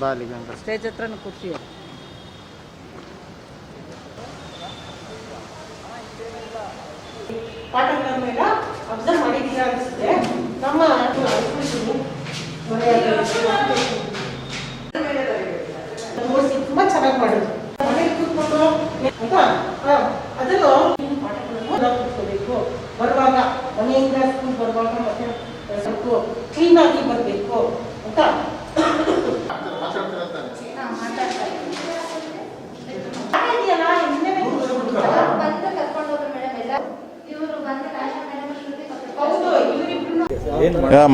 ಬಾಲಿಗಂಗ stage ಹತ್ರನೂ ಕೂರ್ಸಿ. ಪಾಠಗಳ ಮೇಲೆ observe ಮಾಡಿದ್ದೀರಾ ಅನಿಸುತ್ತೆ. ನಮ್ಮ ತುಂಬಾ ಚೆನ್ನಾಗಿ ಮಾಡಿದ್ರು. ಮನೆಗೆ ಕೂತ್ಕೊಂಡು ಅದನ್ನು ಪಾಠಗಳನ್ನು ಕೂತ್ಕೋಬೇಕು. ಬರುವಾಗ ಮನೆಯಿಂದ ಸ್ಕೂಲ್ ಬರುವಾಗ ಮತ್ತೆ ಸ್ವಲ್ಪ ಕ್ಲೀನ್ ಆಗಿ ಬರಬೇಕು ಅಂತ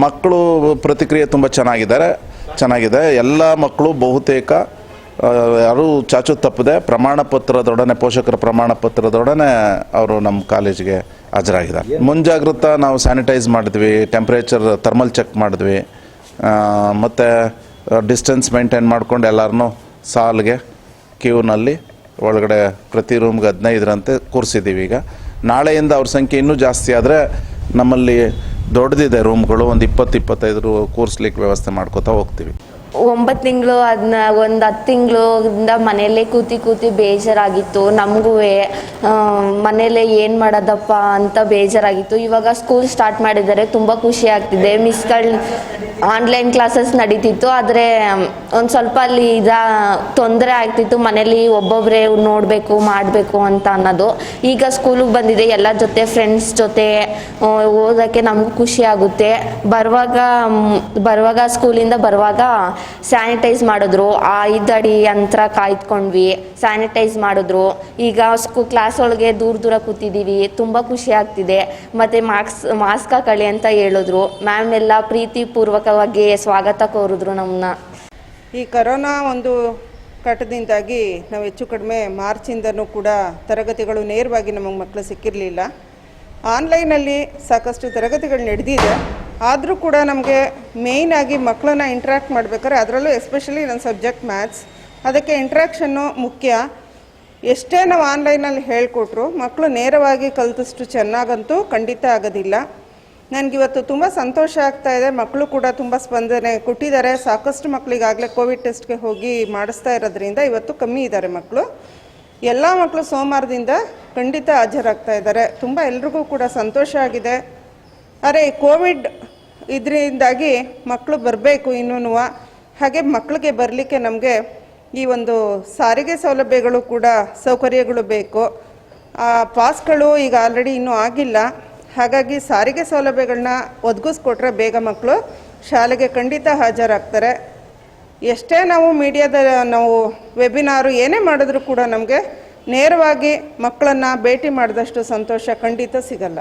ಮಕ್ಕಳು ಪ್ರತಿಕ್ರಿಯೆ ತುಂಬ ಚೆನ್ನಾಗಿದೆ. ಎಲ್ಲ ಮಕ್ಕಳು ಬಹುತೇಕ ಯಾರು ಚಾಚು ತಪ್ಪದೆ ಪ್ರಮಾಣ ಪತ್ರದೊಡನೆ, ಪೋಷಕರ ಪ್ರಮಾಣ ಪತ್ರದೊಡನೆ ಅವರು ನಮ್ಮ ಕಾಲೇಜಿಗೆ ಹಾಜರಾಗಿದ್ದಾರೆ. ಮುಂಜಾಗ್ರತಾ ನಾವು ಸ್ಯಾನಿಟೈಸ್ ಮಾಡಿದ್ವಿ, ಟೆಂಪ್ರೇಚರ್ ಥರ್ಮಲ್ ಚೆಕ್ ಮಾಡಿದ್ವಿ, ಮತ್ತು ಡಿಸ್ಟೆನ್ಸ್ ಮೇಂಟೈನ್ ಮಾಡ್ಕೊಂಡು ಎಲ್ಲರನ್ನೂ ಸಾಲ್ಗೆ ಕ್ಯೂನಲ್ಲಿ ಒಳಗಡೆ ಪ್ರತಿ ರೂಮ್ಗೆ 15ರಂತೆ ಕೂರಿಸಿದ್ದೀವಿ. ಈಗ ನಾಳೆಯಿಂದ ಅವ್ರ ಸಂಖ್ಯೆ ಇನ್ನೂ ಜಾಸ್ತಿ ಆದರೆ ನಮ್ಮಲ್ಲಿ ದೊಡ್ಡದಿದೆ ರೂಮ್ಗಳು, ಒಂದು 20-25 ಕೂರಿಸ್ಲಿಕ್ಕೆ ವ್ಯವಸ್ಥೆ ಮಾಡ್ಕೋತಾ ಹೋಗ್ತೀವಿ. 9 ತಿಂಗಳು ಅದನ್ನ ಒಂದು 10 ತಿಂಗಳಿಂದ ಮನೆಯಲ್ಲೇ ಕೂತಿ ಬೇಜಾರಾಗಿತ್ತು. ನಮಗೂ ಮನೇಲೆ ಏನು ಮಾಡೋದಪ್ಪ ಅಂತ ಬೇಜಾರಾಗಿತ್ತು. ಇವಾಗ ಸ್ಕೂಲ್ ಸ್ಟಾರ್ಟ್ ಮಾಡಿದ್ದಾರೆ, ತುಂಬ ಖುಷಿ ಆಗ್ತಿದೆ. ಮಿಸ್ಗಳು ಆನ್ಲೈನ್ ಕ್ಲಾಸಸ್ ನಡೀತಿತ್ತು, ಆದರೆ ಒಂದು ಸ್ವಲ್ಪ ಅಲ್ಲಿ ತೊಂದರೆ ಆಗ್ತಿತ್ತು. ಮನೇಲಿ ಒಬ್ಬೊಬ್ಬರೇ ನೋಡಬೇಕು ಮಾಡಬೇಕು ಅಂತ ಅನ್ನೋದು. ಈಗ ಸ್ಕೂಲಿಗೆ ಬಂದಿದೆ, ಎಲ್ಲ ಜೊತೆ ಫ್ರೆಂಡ್ಸ್ ಜೊತೆ ಓದೋಕ್ಕೆ ನಮಗೂ ಖುಷಿ ಆಗುತ್ತೆ. ಬರುವಾಗ ಸ್ಕೂಲಿಂದ ಬರುವಾಗ ಸ್ಯಾನಿಟೈಸ್ ಮಾಡಿದ್ರು, 5 ಅಡಿ ಅಂತರ ಕಾಯ್ದುಕೊಂಡ್ವಿ, ಸ್ಯಾನಿಟೈಸ್ ಮಾಡಿದ್ರು. ಈಗ ಕ್ಲಾಸ್ ಒಳಗೆ ದೂರ ಕೂತಿದ್ದೀವಿ, ತುಂಬ ಖುಷಿ ಆಗ್ತಿದೆ. ಮತ್ತು ಮಾಸ್ಕ್ ಹಾಕೊಳ್ಳಿ ಅಂತ ಹೇಳಿದ್ರು. ಮ್ಯಾಮ್ ಎಲ್ಲ ಪ್ರೀತಿಪೂರ್ವಕವಾಗಿ ಸ್ವಾಗತ ಕೋರಿದ್ರು ನಮ್ಮನ್ನ. ಈ ಕರೋನಾ ಒಂದು ಕಟ್ಟದಿಂದಾಗಿ ನಾವು ಹೆಚ್ಚು ಕಡಿಮೆ ಮಾರ್ಚಿಂದನೂ ಕೂಡ ತರಗತಿಗಳು ನೇರವಾಗಿ ನಮಗೆ ಮಕ್ಕಳು ಸಿಕ್ಕಿರಲಿಲ್ಲ. ಆನ್ಲೈನಲ್ಲಿ ಸಾಕಷ್ಟು ತರಗತಿಗಳು ನಡೆದಿದೆ. ಆದರೂ ಕೂಡ ನಮಗೆ ಮೇಯ್ನಾಗಿ ಮಕ್ಕಳನ್ನ ಇಂಟ್ರ್ಯಾಕ್ಟ್ ಮಾಡಬೇಕಾದ್ರೆ, ಅದರಲ್ಲೂ ಎಸ್ಪೆಷಲಿ ನನ್ನ ಸಬ್ಜೆಕ್ಟ್ ಮ್ಯಾಥ್ಸ್, ಅದಕ್ಕೆ ಇಂಟ್ರ್ಯಾಕ್ಷನ್ನು ಮುಖ್ಯ. ಎಷ್ಟೇ ನಾವು ಆನ್ಲೈನಲ್ಲಿ ಹೇಳಿಕೊಟ್ರು ಮಕ್ಕಳು ನೇರವಾಗಿ ಕಲಿತಷ್ಟು ಚೆನ್ನಾಗಂತೂ ಖಂಡಿತ ಆಗೋದಿಲ್ಲ. ನನಗಿವತ್ತು ತುಂಬ ಸಂತೋಷ ಆಗ್ತಾಯಿದೆ. ಮಕ್ಕಳು ಕೂಡ ತುಂಬ ಸ್ಪಂದನೆ ಕೊಟ್ಟಿದ್ದಾರೆ. ಸಾಕಷ್ಟು ಮಕ್ಕಳಿಗಾಗಲೇ ಕೋವಿಡ್ ಟೆಸ್ಟ್ಗೆ ಹೋಗಿ ಮಾಡಿಸ್ತಾ ಇರೋದ್ರಿಂದ ಇವತ್ತು ಕಮ್ಮಿ ಇದ್ದಾರೆ ಮಕ್ಕಳು. ಎಲ್ಲ ಮಕ್ಕಳು ಸೋಮವಾರದಿಂದ ಖಂಡಿತ ಹಾಜರಾಗ್ತಾ ಇದ್ದಾರೆ. ತುಂಬ ಎಲ್ರಿಗೂ ಕೂಡ ಸಂತೋಷ ಆಗಿದೆ. ಅರೆ ಕೋವಿಡ್ ಇದರಿಂದಾಗಿ ಮಕ್ಕಳು ಬರಬೇಕು ಇನ್ನೂ. ಹಾಗೆ ಮಕ್ಕಳಿಗೆ ಬರಲಿಕ್ಕೆ ನಮಗೆ ಈ ಒಂದು ಸಾರಿಗೆ ಸೌಲಭ್ಯಗಳು ಕೂಡ ಸೌಕರ್ಯಗಳು ಬೇಕು. ಪಾಸ್ಗಳು ಈಗ ಆಲ್ರೆಡಿ ಇನ್ನೂ ಆಗಿಲ್ಲ. ಹಾಗಾಗಿ ಸಾರಿಗೆ ಸೌಲಭ್ಯಗಳನ್ನ ಒದಗಿಸ್ಕೊಟ್ರೆ ಬೇಗ ಮಕ್ಕಳು ಶಾಲೆಗೆ ಖಂಡಿತ ಹಾಜರಾಗ್ತಾರೆ. ಎಷ್ಟೇ ನಾವು ನಾವು ವೆಬಿನಾರು ಏನೇ ಮಾಡಿದ್ರೂ ಕೂಡ ನಮಗೆ ನೇರವಾಗಿ ಮಕ್ಕಳನ್ನು ಭೇಟಿ ಮಾಡಿದಷ್ಟು ಸಂತೋಷ ಖಂಡಿತ ಸಿಗಲ್ಲ.